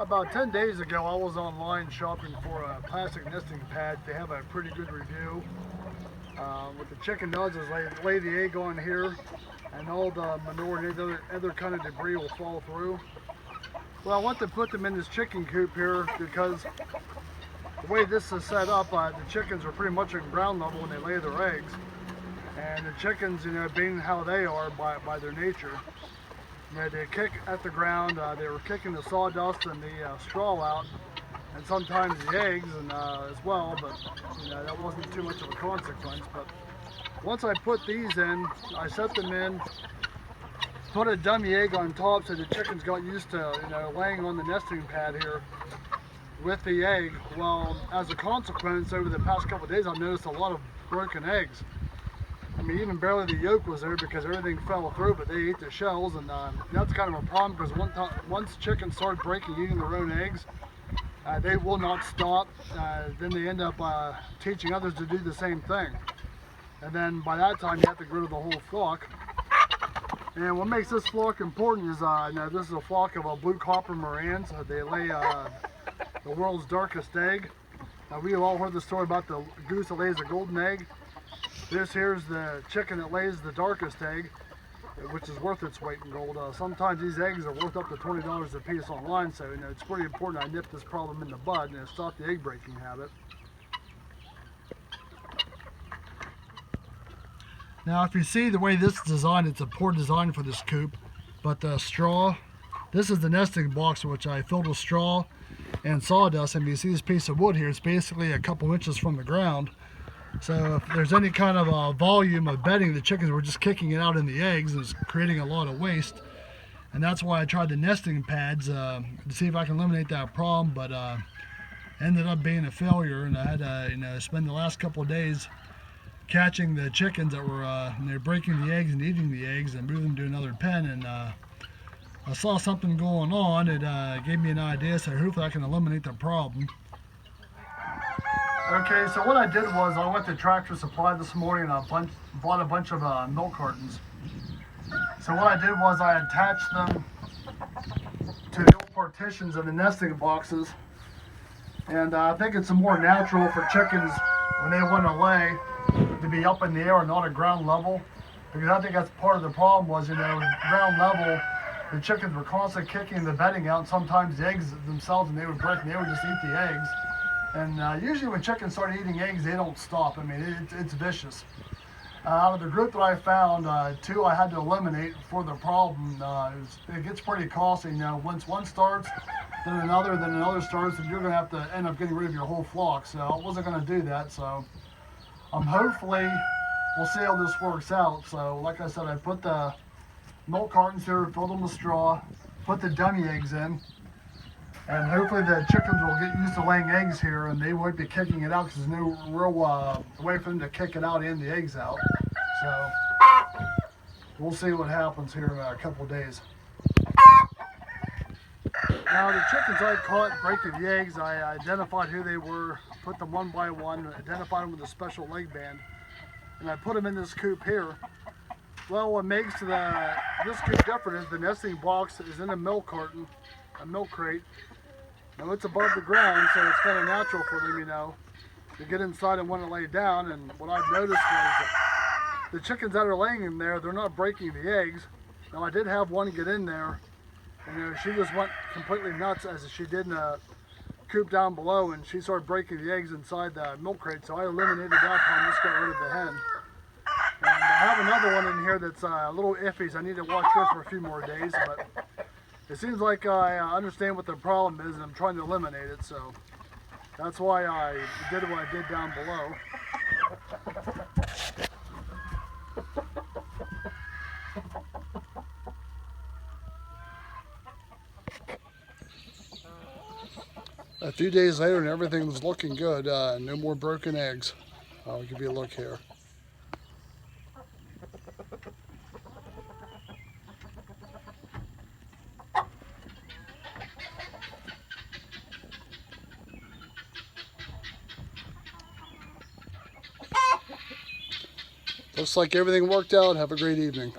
About 10 days ago, I was online shopping for a plastic nesting pad. They have a pretty good review. What the chicken does is lay the egg on here, and all the manure and other kind of debris will fall through. Well, I want to put them in this chicken coop here because the way this is set up, the chickens are pretty much at ground level when they lay their eggs. And the chickens, being how they are by their nature, they kick at the ground. They were kicking the sawdust and the straw out, and sometimes the eggs as well, but that wasn't too much of a consequence. But once I put these in, I set them in, put a dummy egg on top so the chickens got used to laying on the nesting pad here with the egg. Well, as a consequence, over the past couple of days, I've noticed a lot of broken eggs. I mean, even barely the yolk was there because everything fell through, but they ate the shells, and that's kind of a problem because once chickens start eating their own eggs, they will not stop. Then they end up teaching others to do the same thing. And then by that time, you have to get rid of the whole flock. And what makes this flock important is this is a flock of blue copper Marans. They lay the world's darkest egg. We've all heard the story about the goose that lays a golden egg. This here's the chicken that lays the darkest egg, which is worth its weight in gold. Sometimes these eggs are worth up to $20 a piece online, so it's pretty important I nip this problem in the bud and stop the egg breaking habit. Now, if you see the way this is designed, it's a poor design for this coop, but the straw, this is the nesting box which I filled with straw and sawdust, and you see this piece of wood here, it's basically a couple inches from the ground. So if there's any kind of volume of bedding, the chickens were just kicking it out in the eggs, and it's creating a lot of waste. And that's why I tried the nesting pads to see if I can eliminate that problem, but ended up being a failure, and I had to spend the last couple of days catching the chickens that were they're breaking the eggs and eating the eggs and moving them to another pen. And I saw something going on. It gave me an idea, so hopefully I can eliminate the problem. Okay, so what I did was I went to Tractor Supply this morning and I bought a bunch of milk cartons. So what I did was I attached them to the old partitions of the nesting boxes, and I think it's more natural for chickens when they want to lay to be up in the air and not at ground level, because I think that's part of the problem was, ground level, the chickens were constantly kicking the bedding out, and sometimes the eggs themselves, and they would break and they would just eat the eggs. And usually when chickens start eating eggs, they don't stop. I mean, it's vicious. Out of the group that I found, 2 I had to eliminate for the problem. It gets pretty costly. Once one starts, then another starts, and you're going to have to end up getting rid of your whole flock. So I wasn't going to do that. So hopefully we'll see how this works out. So like I said, I put the milk cartons here, filled them with straw, put the dummy eggs in. And hopefully the chickens will get used to laying eggs here, and they won't be kicking it out because there's no real way for them to kick it out and the eggs out. So we'll see what happens here in a couple days. Now the chickens I caught breaking the eggs, I identified who they were, put them one by one, identified them with a special leg band, and I put them in this coop here. Well, what makes this coop different is the nesting box is in a milk carton, a milk crate. Now it's above the ground, so it's kind of natural for them, to get inside and want to lay down. And what I've noticed was that the chickens that are laying in there, they're not breaking the eggs. Now I did have one get in there, and she just went completely nuts as she did in a coop down below, and she started breaking the eggs inside the milk crate. So I eliminated that one, just got rid of the hen. And I have another one in here that's a little iffy, so I need to watch her for a few more days. But it seems like I understand what the problem is, and I'm trying to eliminate it, so that's why I did what I did down below. A few days later, and everything was looking good. No more broken eggs. I'll give you a look here. Looks like everything worked out. Have a great evening.